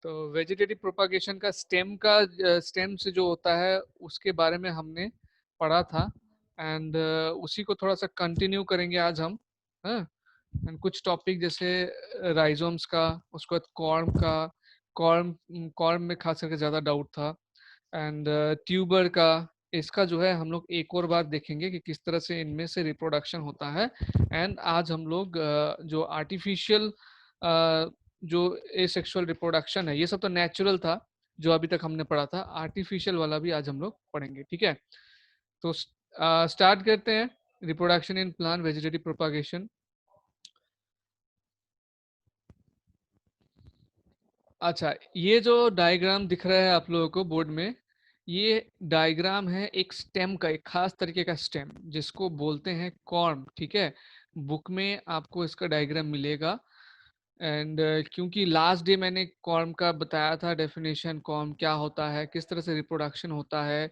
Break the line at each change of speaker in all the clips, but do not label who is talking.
तो vegetative propagation का stem से जो होता है उसके बारे में हमने पढ़ा था। एंड उसी को थोड़ा सा कंटिन्यू करेंगे आज हम। हाँ। एंड कुछ टॉपिक जैसे राइजोम्स का, उसके बाद कॉर्म का। कॉर्म कॉर्म में खास करके ज़्यादा डाउट था। एंड ट्यूबर का, इसका जो है हम लोग एक और बार देखेंगे कि किस तरह से इनमें से रिप्रोडक्शन होता है। एंड आज हम लोग जो आर्टिफिशियल जो एसेक्सुअल रिप्रोडक्शन है, ये सब तो नेचुरल था जो अभी तक हमने पढ़ा था, आर्टिफिशियल वाला भी आज हम लोग पढ़ेंगे। ठीक है, तो स्टार्ट करते हैं। Reproduction in plant vegetative propagation. अच्छा, ये जो डायग्राम दिख रहा है आप लोगों को बोर्ड में, ये डायग्राम है एक स्टेम का, एक खास तरीके का स्टेम जिसको बोलते हैं कॉर्म। ठीक है, बुक में आपको इसका डायग्राम मिलेगा। एंड क्योंकि लास्ट डे मैंने कॉर्म का बताया था डेफिनेशन, कॉर्म क्या होता है, किस तरह से रिप्रोडक्शन होता है,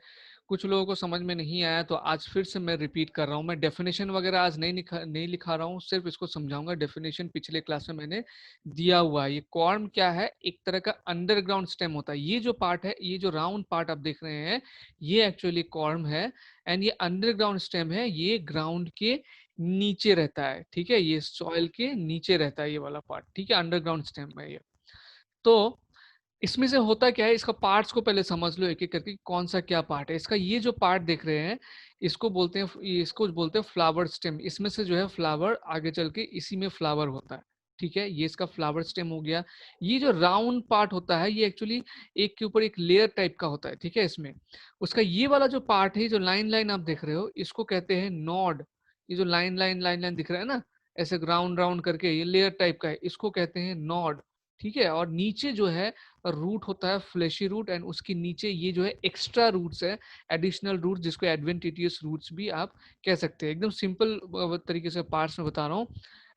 कुछ लोगों को समझ में नहीं आया, तो आज फिर से मैं रिपीट कर रहा हूँ। मैं डेफिनेशन वगैरह आज नहीं लिखा रहा हूँ, सिर्फ इसको समझाऊंगा। डेफिनेशन पिछले क्लास में मैंने दिया हुआ है। ये कॉर्म क्या है, एक तरह का अंडरग्राउंड स्टेम होता है। ये जो पार्ट है, ये जो राउंड पार्ट आप देख रहे हैं, ये एक्चुअली कॉर्म है। एंड ये अंडरग्राउंड स्टेम है, ये ग्राउंड के नीचे रहता है। ठीक है, ये सॉइल के नीचे रहता है ये वाला पार्ट। ठीक है, अंडरग्राउंड स्टेम है ये। तो इसमें से होता क्या है, इसका पार्ट्स को पहले समझ लो एक एक करके, कौन सा क्या पार्ट है इसका। ये जो पार्ट देख रहे हैं, इसको बोलते हैं फ्लावर स्टेम। इसमें से जो है फ्लावर आगे चल के इसी में फ्लावर होता है। ठीक है, ये इसका फ्लावर स्टेम हो गया। ये जो राउंड पार्ट होता है, ये एक्चुअली एक के ऊपर एक लेयर टाइप का होता है। ठीक है, इसमें उसका ये वाला जो पार्ट है, जो लाइन लाइन आप देख रहे हो, इसको कहते हैं नॉड। ये जो लाइन लाइन लाइन लाइन दिख रहा है ना, ऐसे राउंड राउंड करके, ये लेयर टाइप का है, इसको कहते हैं नॉड। ठीक है, और नीचे जो है रूट होता है, फ्लेशी रूट। एंड उसके नीचे ये जो है एक्स्ट्रा रूट्स है, एडिशनल रूट, जिसको एडवेंटिटियस रूट्स भी आप कह सकते हैं। एकदम सिंपल तरीके से पार्ट्स में बता रहा हूँ।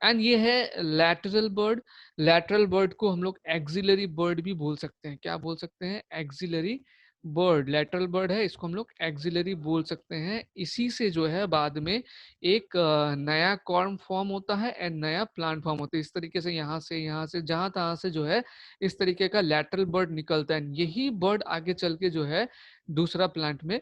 एंड ये है लैटरल बर्ड। लैटरल बर्ड को हम लोग एक्सिलरी बर्ड भी बोल सकते हैं। क्या बोल सकते हैं? Axillary bud. लैटरल बर्ड है, इसको हम लोग एक्सिलरी बोल सकते हैं। इसी से जो है बाद में एक नया कॉर्म फॉर्म होता है एंड नया प्लांट फॉर्म होता है। इस तरीके से यहाँ से जहां तहां से जो है इस तरीके का लैटरल बर्ड निकलता है। यही बर्ड आगे चल के जो है दूसरा प्लांट में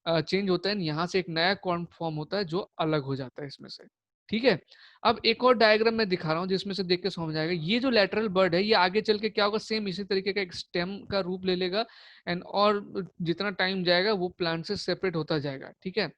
चेंज होता है। यहाँ से एक नया कॉर्म फॉर्म होता है जो अलग हो जाता है इसमें से। ठीक है, अब एक और डायग्राम मैं दिखा रहा हूँ जिसमें से देख के समझ आएगा। ये जो लैटरल बर्ड है, ये आगे चल के क्या होगा, सेम इसी तरीके का एक स्टेम का रूप ले लेगा। एंड और जितना टाइम जाएगा वो प्लांट से सेपरेट होता जाएगा। ठीक है,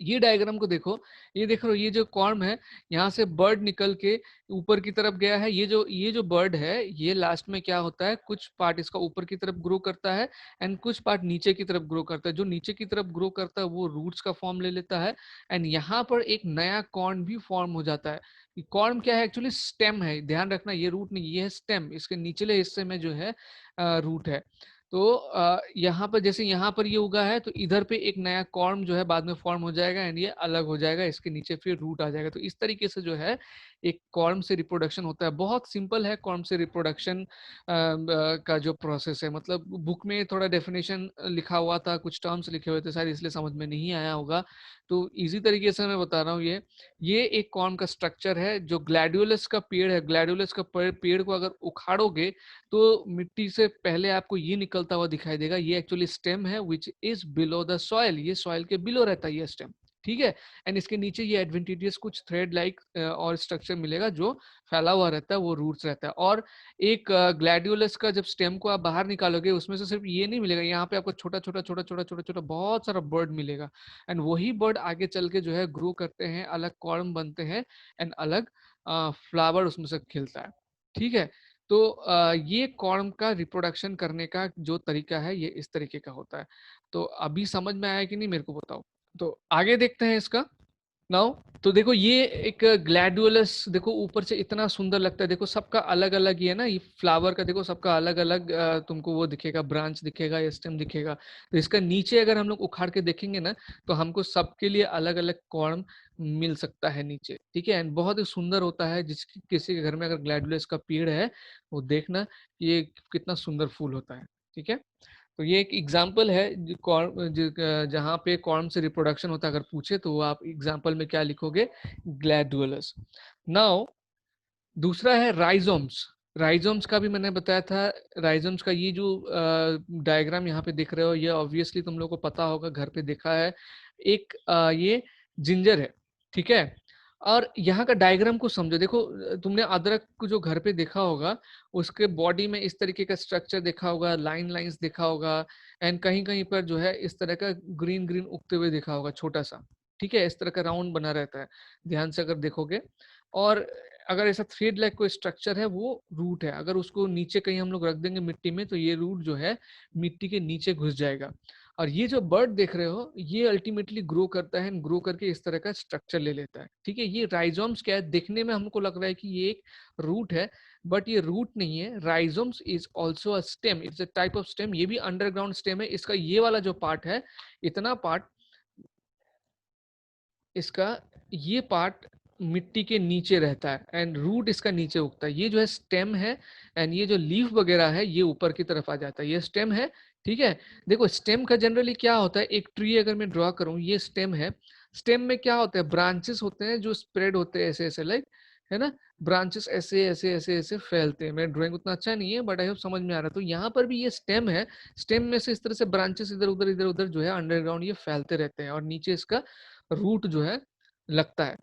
ये डायग्राम को देखो, ये देख रहे हो, ये जो कॉर्म है, यहाँ से बर्ड निकल के ऊपर की तरफ गया है। ये जो बर्ड है, ये लास्ट में क्या होता है, कुछ पार्ट इसका ऊपर की तरफ ग्रो करता है एंड कुछ पार्ट नीचे की तरफ ग्रो करता है। जो नीचे की तरफ ग्रो करता है वो रूट्स का फॉर्म ले लेता है। एंड यहाँ पर एक नया कॉर्न भी फॉर्म हो जाता है। कॉर्न क्या है, एक्चुअली स्टेम है, ध्यान रखना, ये रूट नहीं, ये है स्टेम। इसके निचले हिस्से में जो है रूट है। तो यहाँ पर जैसे यहाँ पर ये उगा है, तो इधर पे एक नया कॉर्म जो है बाद में फॉर्म हो जाएगा एंड ये अलग हो जाएगा, इसके नीचे फिर रूट आ जाएगा। तो इस तरीके से जो है एक कॉर्म से रिप्रोडक्शन होता है। बहुत सिंपल है कॉर्म से रिप्रोडक्शन का जो प्रोसेस है। मतलब बुक में थोड़ा डेफिनेशन लिखा हुआ था, कुछ टर्म्स लिखे हुए थे शायद, इसलिए समझ में नहीं आया होगा। तो इजी तरीके से मैं बता रहा हूँ। ये एक कॉर्म का स्ट्रक्चर है। जो ग्लैडियोलस का पेड़ है, ग्लैडियोलस का पेड़ को अगर उखाड़ोगे तो मिट्टी से पहले आपको ये निकलता हुआ दिखाई देगा। ये एक्चुअली स्टेम है which is below the soil. ये सॉइल के बिलो रहता है ये स्टेम। ठीक है, एंड इसके नीचे ये एडवेंटिटियस कुछ थ्रेड लाइक और स्ट्रक्चर मिलेगा जो फैला हुआ रहता है, वो रूट्स रहता है। और एक ग्लैडियोलस का जब स्टेम को आप बाहर निकालोगे, उसमें से सिर्फ ये नहीं मिलेगा, यहाँ पे आपको छोटा छोटा छोटा छोटा छोटा छोटा बहुत सारा बर्ड मिलेगा। एंड वही बर्ड आगे चल के जो है ग्रो करते हैं, अलग कॉर्म बनते हैं एंड अलग फ्लावर उसमें से खिलता है। ठीक है, तो ये कॉर्म का रिप्रोडक्शन करने का जो तरीका है, ये इस तरीके का होता है। तो अभी समझ में आया कि नहीं, मेरे को बताओ। तो आगे देखते हैं इसका नाउ। तो देखो, ये एक ग्लैडुलस, देखो ऊपर से इतना सुंदर लगता है। देखो सबका अलग अलग ही है ना, ये फ्लावर का देखो सबका अलग अलग तुमको वो दिखेगा, ब्रांच दिखेगा या स्टेम दिखेगा। तो इसका नीचे अगर हम लोग उखाड़ के देखेंगे ना, तो हमको सबके लिए अलग अलग कॉर्म मिल सकता है नीचे। ठीक है, एंड बहुत ही सुंदर होता है। जिसकी किसी के घर में अगर ग्लैडुलस का पेड़ है, वो देखना ये कितना सुंदर फूल होता है। ठीक है, तो ये एक एग्जाम्पल है जहाँ पे कॉर्म से रिप्रोडक्शन होता है। अगर पूछे तो आप एग्जाम्पल में क्या लिखोगे, ग्लैडुलस। नाउ दूसरा है राइजोम्स। राइज़ोम्स का भी मैंने बताया था। राइज़ोम्स का ये जो डायग्राम यहाँ पे दिख रहे हो, ये ऑब्वियसली तुम लोगों को पता होगा, घर पे देखा है। एक ये जिंजर है, ठीक है? और यहाँ का डायग्राम को समझो। देखो तुमने अदरक को जो घर पे देखा होगा, उसके बॉडी में इस तरीके का स्ट्रक्चर देखा होगा, लाइन्स देखा होगा, एंड कहीं-कहीं पर जो है इस तरह का ग्रीन-ग्रीन उगते हुए देखा होगा छोटा-सा, ठीक है? इस तरह का राउंड बना रहता है, ध्यान से अगर देखोगे। और अगर ऐसा थ्रेड लाइक कोई स्ट्रक्चर है, वो रूट है। अगर उसको नीचे कहीं हम लोग रख देंगे मिट्टी में, तो ये रूट जो है मिट्टी के नीचे घुस जाएगा। और ये जो बर्ड देख रहे हो, ये अल्टीमेटली ग्रो करता है एंड ग्रो करके इस तरह का स्ट्रक्चर ले लेता है, ठीक है? ये राइजोम्स क्या है, देखने में हमको लग रहा है कि ये एक रूट है, बट ये रूट नहीं है। Rhizomes is also a stem, it's a type of stem. ये भी अंडरग्राउंड स्टेम है। इसका ये वाला जो पार्ट है, इतना पार्ट, इसका ये पार्ट मिट्टी के नीचे रहता है एंड रूट इसका नीचे उगता है। ये जो है स्टेम है, एंड ये जो लीफ वगैरह है ये ऊपर की तरफ आ जाता है। ये स्टेम है, ठीक है? देखो स्टेम का जनरली क्या होता है, एक ट्री अगर मैं ड्रॉ करूं, ये स्टेम है। स्टेम में क्या होता है, ब्रांचेस होते हैं जो स्प्रेड होते हैं ऐसे ऐसे, लाइक, है ना? ब्रांचेस ऐसे ऐसे ऐसे ऐसे फैलते हैं। मेरा ड्राइंग उतना अच्छा नहीं है, बट आई होप समझ में आ रहा है। तो यहाँ पर भी ये स्टेम है। स्टेम में से इस तरह से ब्रांचेस इधर उधर जो है अंडरग्राउंड ये फैलते रहते हैं, और नीचे इसका रूट जो है लगता है।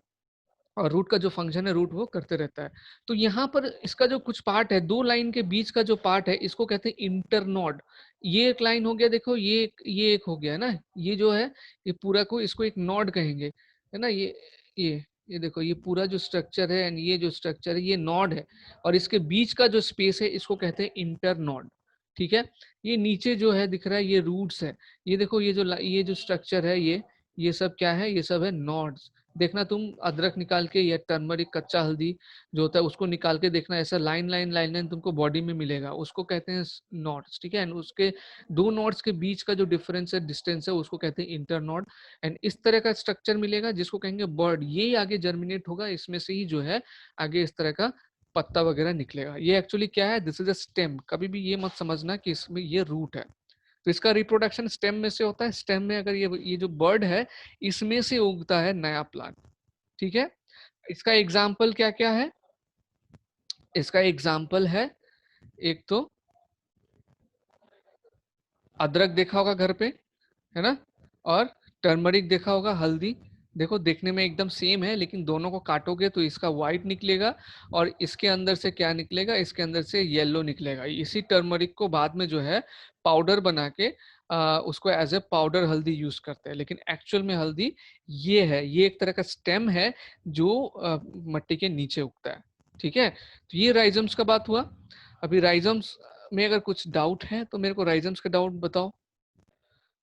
और रूट का जो फंक्शन है, रूट वो करते रहता है। तो यहाँ पर इसका जो कुछ पार्ट है, 2 लाइन के बीच का जो पार्ट है, इसको कहते हैं इंटरनोड। ये एक लाइन हो गया, देखो ये एक हो गया है ना? ये जो है, ये पूरा को इसको एक नोड कहेंगे, है ना? ये ये देखो, ये पूरा जो स्ट्रक्चर है एंड ये जो स्ट्रक्चर है, ये नोड है। और इसके बीच का जो स्पेस है, इसको कहते हैं इंटरनोड, ठीक है? ये नीचे जो है दिख रहा है, ये रूट्स है। ये देखो, ये जो स्ट्रक्चर है, ये सब क्या है? ये सब है नोड्स। देखना तुम अदरक निकाल के या टर्मरिक, कच्चा हल्दी जो होता है, उसको निकाल के देखना, ऐसा लाइन तुमको बॉडी में मिलेगा, उसको कहते हैं नॉट्स, ठीक है? एंड उसके 2 नॉट्स के बीच का जो डिफरेंस है, डिस्टेंस है, उसको कहते हैं इंटर नॉट। एंड इस तरह का स्ट्रक्चर मिलेगा जिसको कहेंगे बर्ड। ये आगे जर्मिनेट होगा, इसमें से ही जो है आगे इस तरह का पत्ता वगैरह निकलेगा। ये एक्चुअली क्या है, दिस इज अ स्टेम। कभी भी ये मत समझना कि इसमें ये रूट है। तो इसका रिप्रोडक्शन स्टेम में से होता है। स्टेम में अगर ये जो बर्ड है, इसमें से उगता है नया प्लांट, ठीक है? इसका एग्जाम्पल क्या क्या है? इसका एग्जाम्पल है, एक तो अदरक देखा होगा घर पे, है ना? और टर्मरिक देखा होगा, हल्दी। देखो देखने में एकदम सेम है, लेकिन दोनों को काटोगे तो इसका व्हाइट निकलेगा, और इसके अंदर से क्या निकलेगा, इसके अंदर से येलो निकलेगा। इसी टर्मरिक को बाद में जो है पाउडर बना के उसको एज ए पाउडर हल्दी यूज करते हैं, लेकिन एक्चुअल में हल्दी ये है। ये एक तरह का स्टेम है जो मट्टी के नीचे उगता है, ठीक है? तो ये राइजम्स का बात हुआ। अभी राइजम्स में अगर कुछ डाउट है तो मेरे को राइजम्स का डाउट बताओ।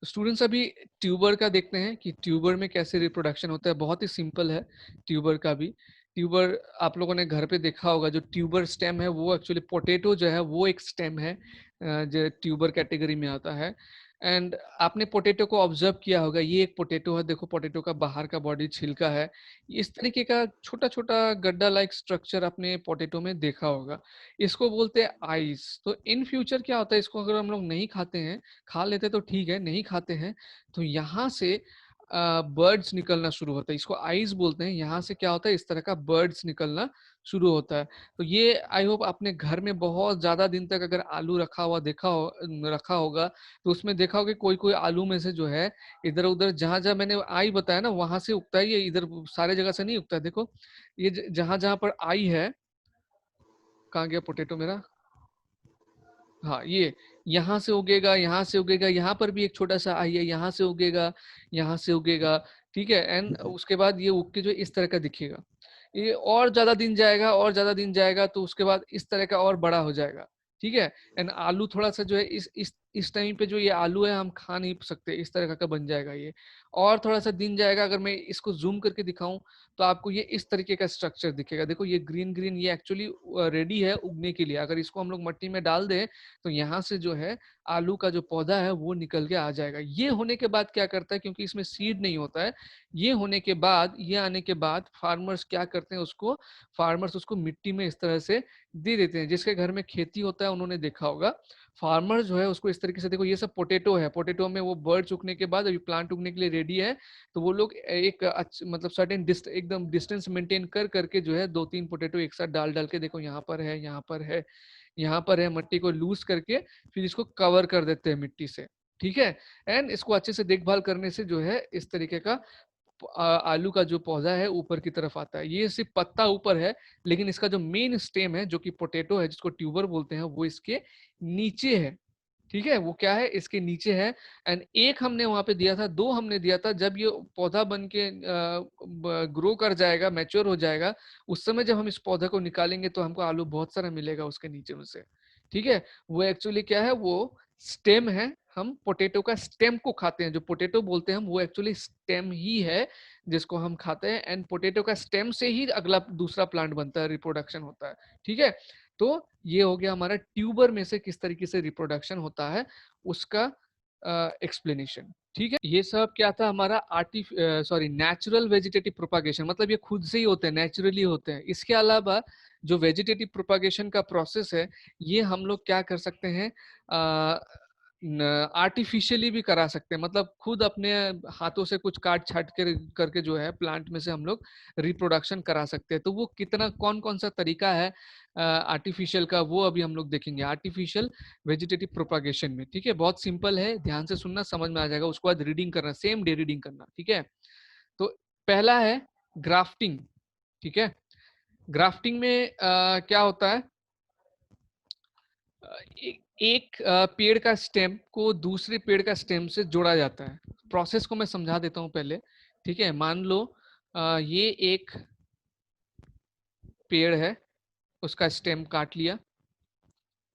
स्टूडेंट्स अभी ट्यूबर का देखते हैं कि ट्यूबर में कैसे रिप्रोडक्शन होता है। बहुत ही सिंपल है ट्यूबर का भी। ट्यूबर आप लोगों ने घर पे देखा होगा, जो ट्यूबर स्टेम है वो एक्चुअली पोटैटो जो है वो एक स्टेम है, जो ट्यूबर कैटेगरी में आता है। एंड आपने पोटैटो को ऑब्जर्व किया होगा, ये एक पोटैटो है, देखो पोटैटो का बाहर का बॉडी छिलका है। इस तरीके का छोटा छोटा गड्ढा लाइक स्ट्रक्चर आपने पोटैटो में देखा होगा। इसको बोलते हैं आइस। तो इन फ्यूचर क्या होता है, इसको अगर हम लोग नहीं खाते हैं, खा लेते तो ठीक है, नहीं खाते हैं तो यहाँ से बर्ड्स निकलना शुरू होता है। इसको आइज बोलते हैं। यहाँ से क्या होता है, इस तरह का बर्ड्स निकलना शुरू होता है। तो ये आई होप आपने घर में बहुत ज्यादा दिन तक अगर आलू रखा होगा, तो उसमें देखा होगा कोई कोई आलू में से जो है इधर उधर, जहां जहां मैंने आई बताया ना, वहां से उगता है। ये इधर सारे जगह से नहीं उगता है। देखो ये जहां जहां पर आई है, कहाँ गया पोटेटो मेरा? हाँ, ये यहाँ से उगेगा, यहाँ से उगेगा, यहाँ पर भी एक छोटा सा आई है, यहाँ से उगेगा, यहाँ से उगेगा, ठीक है? एंड उसके बाद ये उग के जो इस तरह का दिखेगा। ये और ज्यादा दिन जाएगा, और ज्यादा दिन जाएगा, तो उसके बाद इस तरह का और बड़ा हो जाएगा, ठीक है? एंड आलू थोड़ा सा जो है इस टाइम पे जो ये आलू है, हम खा नहीं सकते, इस तरह का बन जाएगा ये। और थोड़ा सा दिन जाएगा, अगर मैं इसको जूम करके दिखाऊं तो आपको ये इस तरीके का स्ट्रक्चर दिखेगा। देखो ये ग्रीन ग्रीन, ये एक्चुअली रेडी है उगने के लिए। अगर इसको हम लोग मिट्टी में डाल दें, तो यहाँ से जो है आलू का जो पौधा है वो निकल के आ जाएगा। ये होने के बाद क्या करता है, क्योंकि इसमें सीड नहीं होता है, ये होने के बाद, ये आने के बाद फार्मर्स क्या करते हैं, उसको फार्मर्स उसको मिट्टी में इस तरह से दे देते हैं। जिसके घर में खेती होता है उन्होंने देखा होगा, फार्मर जो है उसको इस तरीके से देखो ये सब पोटैटो है, पोटैटो में वो बर्ड्स उगने के बाद अभी प्लांट उगने के लिए रेडी है, तो वो लोग एक मतलब सर्टेन एकदम डिस्टेंस मेंटेन कर करके जो है 2-3 पोटैटो एक साथ डाल डाल के देखो यहाँ पर है, यहाँ पर है, यहाँ पर है, मट्टी को लूज करके फिर इसको कवर कर देते हैं मिट्टी से, ठीक है। एंड इसको अच्छे से देखभाल करने से जो है इस तरीके का आलू का जो पौधा है ऊपर की तरफ आता है। ये सिर्फ पत्ता ऊपर है, लेकिन इसका जो मेन स्टेम है जो कि पोटैटो है जिसको ट्यूबर बोलते हैं, वो इसके नीचे है, ठीक है। वो क्या है, इसके नीचे है। एंड एक हमने वहां पे दिया था, 2 हमने दिया था, जब ये पौधा बन के ग्रो कर जाएगा, मैच्योर हो जाएगा, उस समय जब हम इस पौधे को निकालेंगे तो हमको आलू बहुत सारा मिलेगा उसके नीचे में से, ठीक है। वो एक्चुअली क्या है, वो स्टेम है। हम पोटैटो का स्टेम को खाते हैं, जो पोटैटो बोलते हैं हम, वो एक्चुअली स्टेम ही है जिसको हम खाते हैं। एंड पोटैटो का स्टेम से ही अगला दूसरा प्लांट बनता है, रिप्रोडक्शन होता है, ठीक है। तो ये हो गया हमारा ट्यूबर में से किस तरीके से रिप्रोडक्शन होता है उसका एक्सप्लेनेशन, ठीक है। ये सब क्या था हमारा नेचुरल वेजिटेटिव प्रोपागेशन, मतलब ये खुद से ही होते हैं, नेचुरली होते हैं। इसके अलावा जो वेजिटेटिव प्रोपागेशन का प्रोसेस है, ये हम लोग क्या कर सकते हैं, आर्टिफिशियली भी करा सकते हैं, मतलब खुद अपने हाथों से कुछ काट छाट कर करके जो है प्लांट में से हम लोग रिप्रोडक्शन करा सकते हैं। तो वो कितना कौन कौन सा तरीका है आर्टिफिशियल का, वो अभी हम लोग देखेंगे आर्टिफिशियल वेजिटेटिव प्रोपागेशन में, ठीक है। बहुत सिंपल है, ध्यान से सुनना, समझ में आ जाएगा। उसके बाद रीडिंग करना, सेम डे रीडिंग करना, ठीक है। तो पहला है ग्राफ्टिंग, ठीक है। ग्राफ्टिंग में क्या होता है, एक पेड़ का स्टेम को दूसरे पेड़ का स्टेम से जोड़ा जाता है। प्रोसेस को मैं समझा देता हूं पहले, ठीक है। मान लो ये एक पेड़ है, उसका स्टेम काट लिया,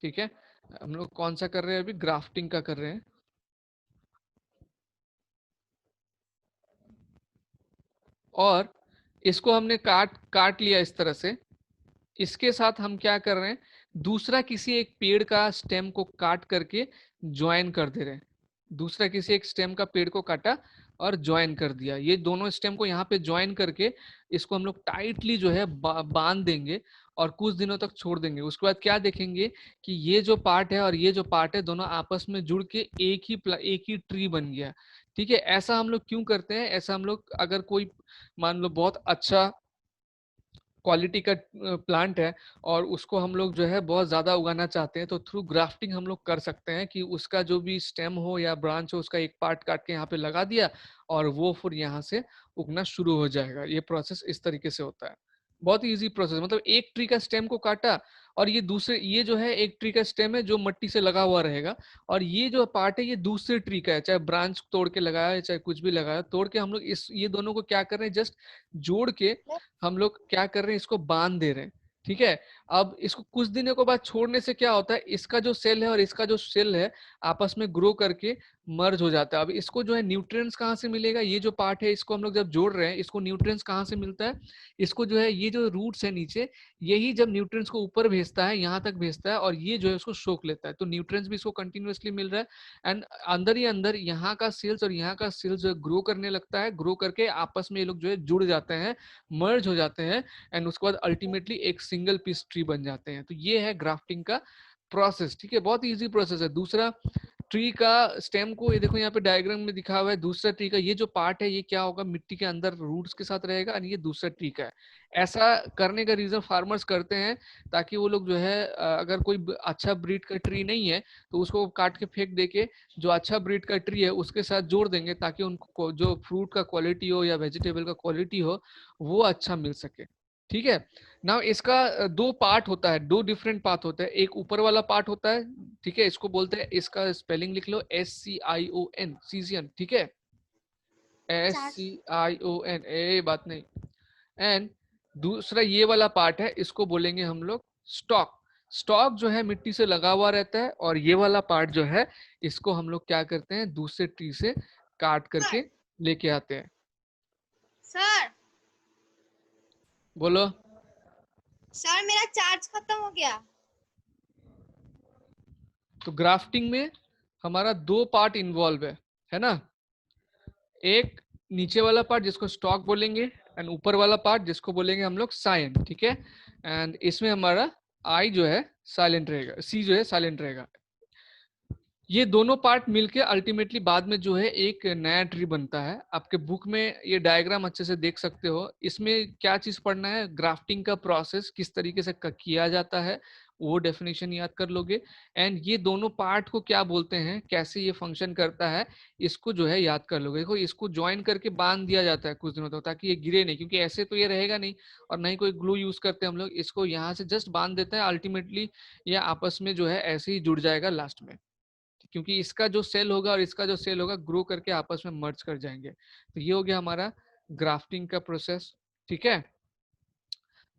ठीक है। हम लोग कौन सा कर रहे हैं, अभी ग्राफ्टिंग का कर रहे हैं। और इसको हमने काट काट लिया इस तरह से। इसके साथ हम क्या कर रहे हैं, दूसरा किसी एक पेड़ का स्टेम को काट करके ज्वाइन कर दे रहे हैं। दूसरा किसी एक स्टेम का पेड़ को काटा और ज्वाइन कर दिया। ये दोनों स्टेम को यहाँ पे ज्वाइन करके इसको हम लोग टाइटली जो है बांध देंगे और कुछ दिनों तक छोड़ देंगे। उसके बाद क्या देखेंगे कि ये जो पार्ट है और ये जो पार्ट है, दोनों आपस में जुड़ के एक ही ट्री बन गया, ठीक है। ऐसा हम लोग क्यों करते हैं, ऐसा हम लोग अगर कोई मान लो बहुत अच्छा क्वालिटी का प्लांट है और उसको हम लोग जो है बहुत ज्यादा उगाना चाहते हैं, तो थ्रू ग्राफ्टिंग हम लोग कर सकते हैं कि उसका जो भी स्टेम हो या ब्रांच हो, उसका एक पार्ट काट के यहाँ पे लगा दिया और वो फिर यहाँ से उगना शुरू हो जाएगा। ये प्रोसेस इस तरीके से होता है, बहुत ही इजी प्रोसेस। मतलब एक ट्री का स्टेम को काटा और ये जो है एक ट्री का स्टेम है जो मट्टी से लगा हुआ रहेगा, और ये जो पार्ट है ये दूसरे ट्री का है, चाहे ब्रांच तोड़ के लगाया है चाहे कुछ भी लगाया, तोड़ के हम लोग इस ये दोनों को क्या कर रहे हैं, जस्ट जोड़ के हम लोग क्या कर रहे हैं, इसको बांध दे रहे हैं, ठीक है। अब इसको कुछ दिनों के बाद छोड़ने से क्या होता है, इसका जो सेल है और इसका जो सेल है आपस में ग्रो करके मर्ज हो जाता है। अब इसको जो है न्यूट्रिएंट्स कहाँ से मिलेगा, ये जो पार्ट है इसको हम लोग जब जोड़ रहे हैं, इसको न्यूट्रिएंट्स कहाँ से मिलता है, इसको जो है ये जो रूट्स है नीचे, यही जब न्यूट्रिएंट्स को ऊपर भेजता है, यहाँ तक भेजता है, और ये जो है उसको सोख लेता है, तो न्यूट्रिएंट्स भी इसको कंटिन्यूअसली मिल रहा है। एंड अंदर ही अंदर यहाँ का सेल्स और यहाँ का सेल्स जो ग्रो करने लगता है, ग्रो करके आपस में ये लोग जो है जुड़ जाते हैं, मर्ज हो जाते हैं, एंड उसके बाद अल्टीमेटली एक सिंगल पीस ट्री बन जाते हैं। तो ये है ग्राफ्टिंग का प्रोसेस, ठीक है। बहुत इजी प्रोसेस है। दूसरा ट्री का स्टेम को ये देखो यहाँ पे डायग्राम में दिखा हुआ है, दूसरा ट्री का ये जो पार्ट है ये क्या होगा, मिट्टी के अंदर रूट्स के साथ रहेगा, और ये दूसरा ट्री का है। ऐसा करने का रीजन फार्मर्स करते हैं ताकि वो लोग जो है अगर कोई अच्छा ब्रीड का ट्री नहीं है तो उसको काट के फेंक दे के जो अच्छा ब्रीड का ट्री है उसके साथ जोड़ देंगे, ताकि उनको जो फ्रूट का क्वालिटी हो या वेजिटेबल का क्वालिटी हो वो अच्छा मिल सके, ठीक है। ना इसका दो पार्ट होता है, दो डिफरेंट पार्ट होता है। एक ऊपर वाला पार्ट होता है, ठीक है, इसको बोलते हैं, इसका स्पेलिंग लिख लो SCION, सीजियन, ठीक है। SCION, बात नहीं। एंड दूसरा ये वाला पार्ट है, इसको बोलेंगे हम लोग स्टॉक। स्टॉक जो है मिट्टी से लगा हुआ रहता है, और ये वाला पार्ट जो है इसको हम लोग क्या करते हैं, दूसरे ट्री से काट करके लेके आते हैं।
सर
बोलो।
सर मेरा चार्ज खत्म हो गया।
तो ग्राफ्टिंग में हमारा दो पार्ट इन्वॉल्व है ना। एक नीचे वाला पार्ट जिसको स्टॉक बोलेंगे, एंड ऊपर वाला पार्ट जिसको बोलेंगे हम लोग साइन, ठीक है। एंड इसमें हमारा आई जो है साइलेंट रहेगा, सी जो है साइलेंट रहेगा। ये दोनों पार्ट मिलके अल्टीमेटली बाद में जो है एक नया ट्री बनता है। आपके बुक में ये डायग्राम अच्छे से देख सकते हो। इसमें क्या चीज पढ़ना है, ग्राफ्टिंग का प्रोसेस किस तरीके से किया जाता है, वो डेफिनेशन याद कर लोगे। एंड ये दोनों पार्ट को क्या बोलते हैं, कैसे ये फंक्शन करता है, इसको जो है याद कर लोगे। देखो इसको ज्वाइन करके बांध दिया जाता है कुछ दिनों तक, ताकि ये गिरे नहीं, क्योंकि ऐसे तो ये रहेगा नहीं और नहीं कोई ग्लू यूज करते हम लोग। इसको यहाँ से जस्ट बांध देते हैं, अल्टीमेटली ये आपस में जो है ऐसे ही जुड़ जाएगा लास्ट में, क्योंकि इसका जो सेल होगा और इसका जो सेल होगा ग्रो करके आपस में मर्ज कर जाएंगे। तो ये हो गया हमारा ग्राफ्टिंग का प्रोसेस। ठीक है।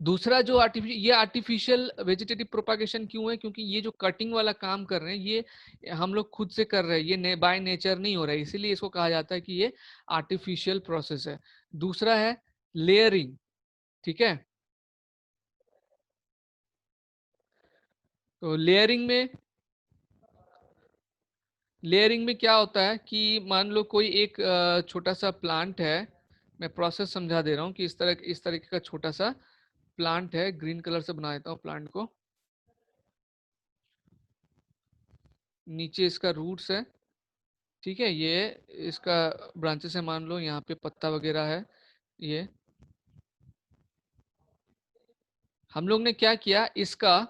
दूसरा जो आर्टिफिशियल वेजिटेटिव प्रोपागेशन क्यों है, क्योंकि ये जो कटिंग वाला काम कर रहे हैं ये हम लोग खुद से कर रहे हैं, ये बाय नेचर नहीं हो रहा है, इसीलिए इसको कहा जाता है कि ये आर्टिफिशियल प्रोसेस है। दूसरा है लेयरिंग। ठीक है। तो लेयरिंग में क्या होता है कि मान लो कोई एक छोटा सा प्लांट है, मैं प्रोसेस समझा दे रहा हूँ कि इस तरीके का छोटा सा प्लांट है। ग्रीन कलर से बना देता हूँ प्लांट को। नीचे इसका रूट्स है। ठीक है। ये इसका ब्रांचेस है, मान लो यहाँ पे पत्ता वगैरह है। ये हम लोग ने क्या किया, इसका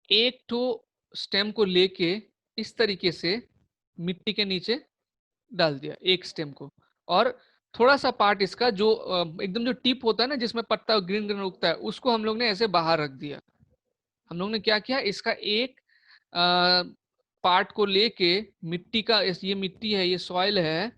एक तो स्टेम को लेके इस तरीके से मिट्टी के नीचे डाल दिया, एक स्टेम को। और थोड़ा सा पार्ट इसका जो एकदम जो टिप होता है ना, जिसमें पत्ता ग्रीन ग्रीन उगता है, उसको हम लोग ने ऐसे बाहर रख दिया। हम लोग ने क्या किया, इसका एक पार्ट को लेके मिट्टी का, ये मिट्टी है, ये सॉइल है,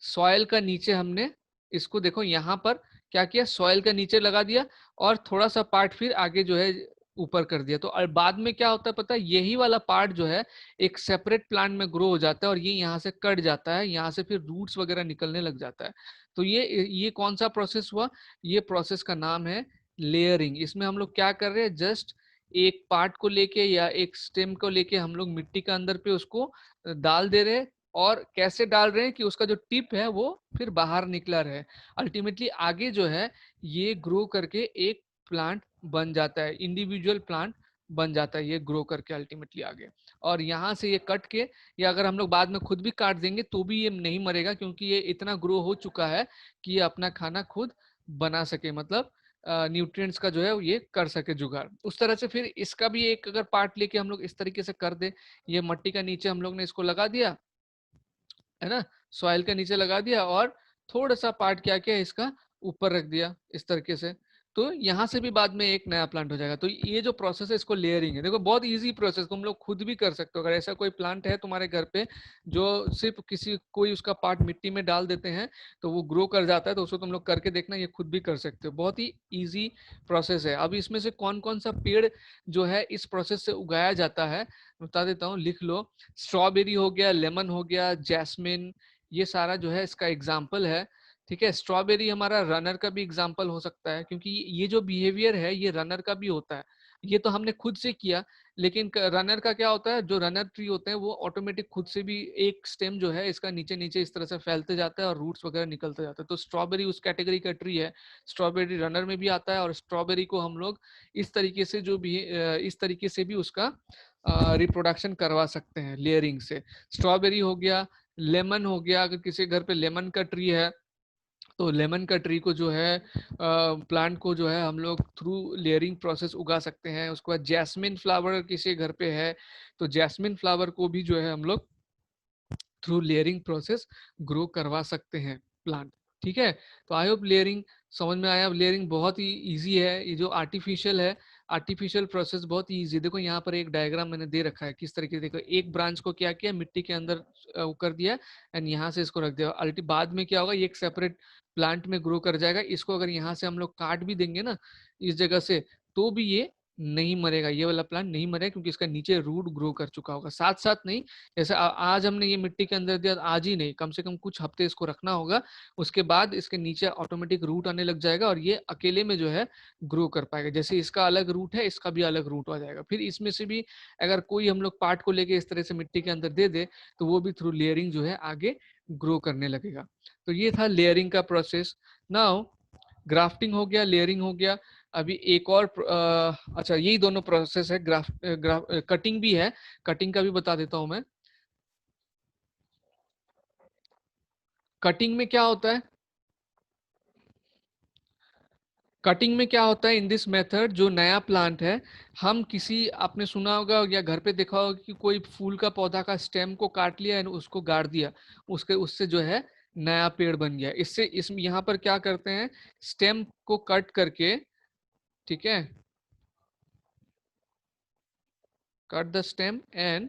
सॉइल का नीचे हमने इसको देखो यहाँ पर क्या किया, सॉइल का नीचे लगा दिया और थोड़ा सा पार्ट फिर आगे जो है ऊपर कर दिया। तो और बाद में क्या होता है पता है, यही वाला पार्ट जो है एक सेपरेट प्लांट में ग्रो हो जाता है और ये यहाँ से कट जाता है, यहाँ से फिर रूट्स वगैरह निकलने लग जाता है। तो ये कौन सा प्रोसेस हुआ, ये प्रोसेस का नाम है लेयरिंग। इसमें हम लोग क्या कर रहे हैं, जस्ट एक पार्ट को लेके या एक स्टेम को लेके हम लोग मिट्टी के अंदर पे उसको डाल दे रहे हैं। और कैसे डाल रहे हैं कि उसका जो टिप है वो फिर बाहर निकला रहे। अल्टीमेटली आगे जो है ये ग्रो करके एक प्लांट बन जाता है, इंडिविजुअल प्लांट बन जाता है ये ग्रो करके अल्टीमेटली आगे। और यहाँ से ये कट के, या अगर हम लोग बाद में खुद भी काट देंगे तो भी ये नहीं मरेगा, क्योंकि ये इतना ग्रो हो चुका है कि ये अपना खाना खुद बना सके, मतलब न्यूट्रिएंट्स का जो है ये कर सके जुगाड़। उस तरह से फिर इसका भी एक अगर पार्ट लेके हम लोग इस तरीके से कर दे, ये मट्टी का नीचे हम लोग ने इसको लगा दिया है ना, सॉइल के नीचे लगा दिया और थोड़ा सा पार्ट क्या किया इसका ऊपर रख दिया इस तरीके से, तो यहाँ से भी बाद में एक नया प्लांट हो जाएगा। तो ये जो प्रोसेस है इसको लेयरिंग है। देखो बहुत इजी प्रोसेस, तुम लोग खुद भी कर सकते हो। अगर ऐसा कोई प्लांट है तुम्हारे घर पे जो सिर्फ कोई उसका पार्ट मिट्टी में डाल देते हैं तो वो ग्रो कर जाता है, तो उसको तुम लोग करके देखना, ये खुद भी कर सकते हो। बहुत ही ईजी प्रोसेस है। अब इसमें से कौन कौन सा पेड़ जो है इस प्रोसेस से उगाया जाता है बता देता हूँ, लिख लो। स्ट्रॉबेरी हो गया, लेमन हो गया, जैस्मिन, ये सारा जो है इसका एग्जाम्पल है। ठीक है। स्ट्रॉबेरी हमारा रनर का भी एग्जाम्पल हो सकता है, क्योंकि ये जो बिहेवियर है ये रनर का भी होता है। ये तो हमने खुद से किया, लेकिन रनर का क्या होता है, जो रनर ट्री होते हैं वो ऑटोमेटिक खुद से भी एक स्टेम जो है इसका नीचे नीचे इस तरह से फैलते जाता है और रूट्स वगैरह निकलते जाते हैं। तो स्ट्रॉबेरी उस कैटेगरी का ट्री है। स्ट्रॉबेरी रनर में भी आता है और स्ट्रॉबेरी को हम लोग इस तरीके से इस तरीके से भी उसका रिप्रोडक्शन करवा सकते हैं लेयरिंग से। स्ट्रॉबेरी हो गया, लेमन हो गया, अगर किसी घर पे लेमन का ट्री है तो लेमन का ट्री को जो है प्लांट को जो है हम लोग थ्रू लेयरिंग प्रोसेस उगा सकते हैं। उसके बाद जैस्मिन फ्लावर किसी घर पे है तो जैस्मिन फ्लावर को भी जो है हम लोग थ्रू लेयरिंग प्रोसेस ग्रो करवा सकते हैं प्लांट। ठीक है। तो आई होप लेयरिंग समझ में आया। लेयरिंग बहुत ही इजी है। ये जो आर्टिफिशियल है, आर्टिफिशियल प्रोसेस बहुत ही इजी। देखो यहाँ पर एक डायग्राम मैंने दे रखा है किस तरीके से। देखो एक ब्रांच को क्या किया, मिट्टी के अंदर कर दिया एंड यहाँ से इसको रख दिया। अल्टी बाद में क्या होगा, ये एक सेपरेट प्लांट में ग्रो कर जाएगा। इसको अगर यहाँ से हम लोग काट भी देंगे ना इस जगह से, तो भी ये नहीं मरेगा, ये वाला प्लांट नहीं मरेगा, क्योंकि इसका नीचे रूट ग्रो कर चुका होगा। साथ साथ नहीं, जैसे आज हमने ये मिट्टी के अंदर दिया, आज ही नहीं, कम से कम कुछ हफ्ते इसको रखना होगा। उसके बाद इसके नीचे ऑटोमेटिक रूट आने लग जाएगा और ये अकेले में जो है ग्रो कर पाएगा। जैसे इसका अलग रूट है, इसका भी अलग रूट आ जाएगा। फिर इसमें से भी अगर कोई हम लोग पार्ट को लेके इस तरह से मिट्टी के अंदर दे दे तो वो भी थ्रू लेयरिंग जो है आगे ग्रो करने लगेगा। तो ये था लेयरिंग का प्रोसेस। नाउ ग्राफ्टिंग हो गया, लेयरिंग हो गया। अभी एक और अच्छा, यही दोनों प्रोसेस है। कटिंग भी है, कटिंग का भी बता देता हूं मैं। कटिंग में क्या होता है? कटिंग में क्या होता है इन दिस मेथड, जो नया प्लांट है, हम किसी, आपने सुना होगा या घर पे देखा होगा कि कोई फूल का पौधा का स्टेम को काट लिया एंड उसको गाड़ दिया, उसके उससे जो है नया पेड़ बन गया। इससे इसमें यहाँ पर क्या करते हैं, स्टेम को कट करके, ठीक है, कट द स्टेम एंड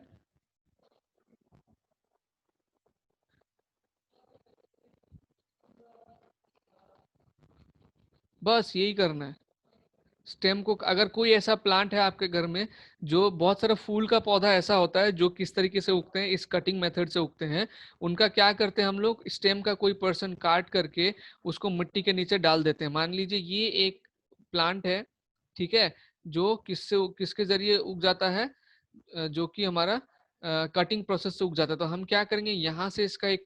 बस यही करना है। स्टेम को, अगर कोई ऐसा प्लांट है आपके घर में जो बहुत सारा फूल का पौधा ऐसा होता है जो किस तरीके से उगते हैं, इस कटिंग मेथड से उगते हैं, उनका क्या करते हैं हम लोग, स्टेम का कोई पर्सन काट करके उसको मिट्टी के नीचे डाल देते हैं। मान लीजिए ये एक प्लांट है, ठीक है, जो किसके जरिए उग जाता है, जो कि हमारा कटिंग प्रोसेस से उग जाता है। तो हम क्या करेंगे, यहाँ से इसका एक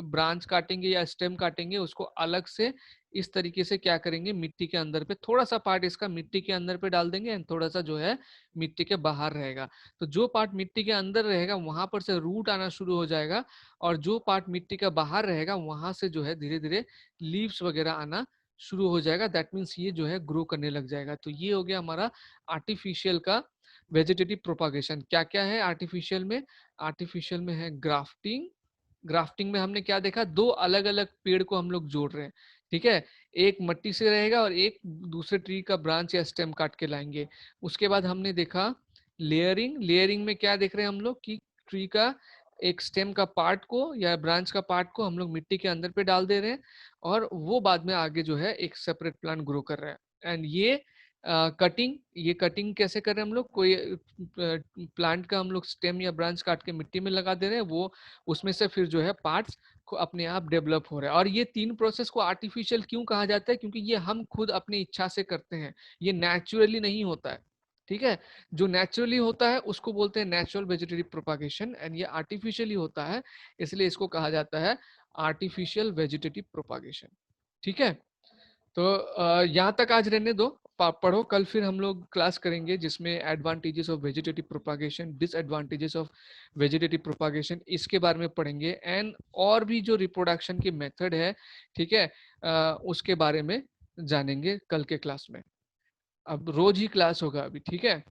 ब्रांच काटेंगे या स्टेम काटेंगे, उसको अलग से इस तरीके से क्या करेंगे, मिट्टी के अंदर पे थोड़ा सा पार्ट इसका मिट्टी के अंदर पे डाल देंगे एंड थोड़ा सा जो है मिट्टी के बाहर रहेगा। तो जो पार्ट मिट्टी के अंदर रहेगा वहां पर से रूट आना शुरू हो जाएगा, और जो पार्ट मिट्टी का बाहर रहेगा वहां से जो है धीरे धीरे लीव्स वगैरह आना शुरू हो जाएगा। दैट मीन्स ये जो है ग्रो करने लग जाएगा। तो ये हो गया हमारा आर्टिफिशियल का वेजिटेटिव प्रोपागेशन। क्या क्या है आर्टिफिशियल में? आर्टिफिशियल में है ग्राफ्टिंग। ग्राफ्टिंग में हमने क्या देखा, दो अलग अलग पेड़ को हम लोग जोड़ रहे हैं, ठीक है, एक मट्टी से रहेगा और एक दूसरे ट्री का ब्रांच या स्टेम काट के लाएंगे। उसके बाद हमने देखा लेयरिंग। लेयरिंग में क्या देख रहे हैं हम लोग कि ट्री का एक स्टेम का पार्ट को या ब्रांच का पार्ट को हम लोग मिट्टी के अंदर पे डाल दे रहे हैं, और वो बाद में आगे जो है एक सेपरेट प्लांट ग्रो कर रहा है। एंड ये कटिंग, ये कटिंग कैसे कर रहे हैं हम लोग, कोई प्लांट का हम लोग स्टेम या ब्रांच काट के मिट्टी में लगा दे रहे हैं, वो उसमें से फिर जो है पार्ट्स को अपने आप डेवलप हो रहा है। और ये तीन प्रोसेस को आर्टिफिशियल क्यों कहा जाता है, क्योंकि ये हम खुद अपनी इच्छा से करते हैं, ये नेचुरली नहीं होता है, ठीक है। जो नेचुरली होता है उसको बोलते हैं नेचुरल वेजिटेटिव प्रोपागेशन, एंड ये आर्टिफिशियली होता है, इसलिए इसको कहा जाता है आर्टिफिशियल वेजिटेटिव प्रोपागेशन, ठीक है। तो यहाँ तक आज रहने दो, पढ़ो, कल फिर हम लोग क्लास करेंगे जिसमें advantages of vegetative propagation, disadvantages of vegetative propagation, इसके बारे में पढ़ेंगे। एंड और भी जो रिप्रोडक्शन की मेथड है, ठीक है, उसके बारे में जानेंगे कल के क्लास में। अब रोज ही क्लास होगा अभी, ठीक है।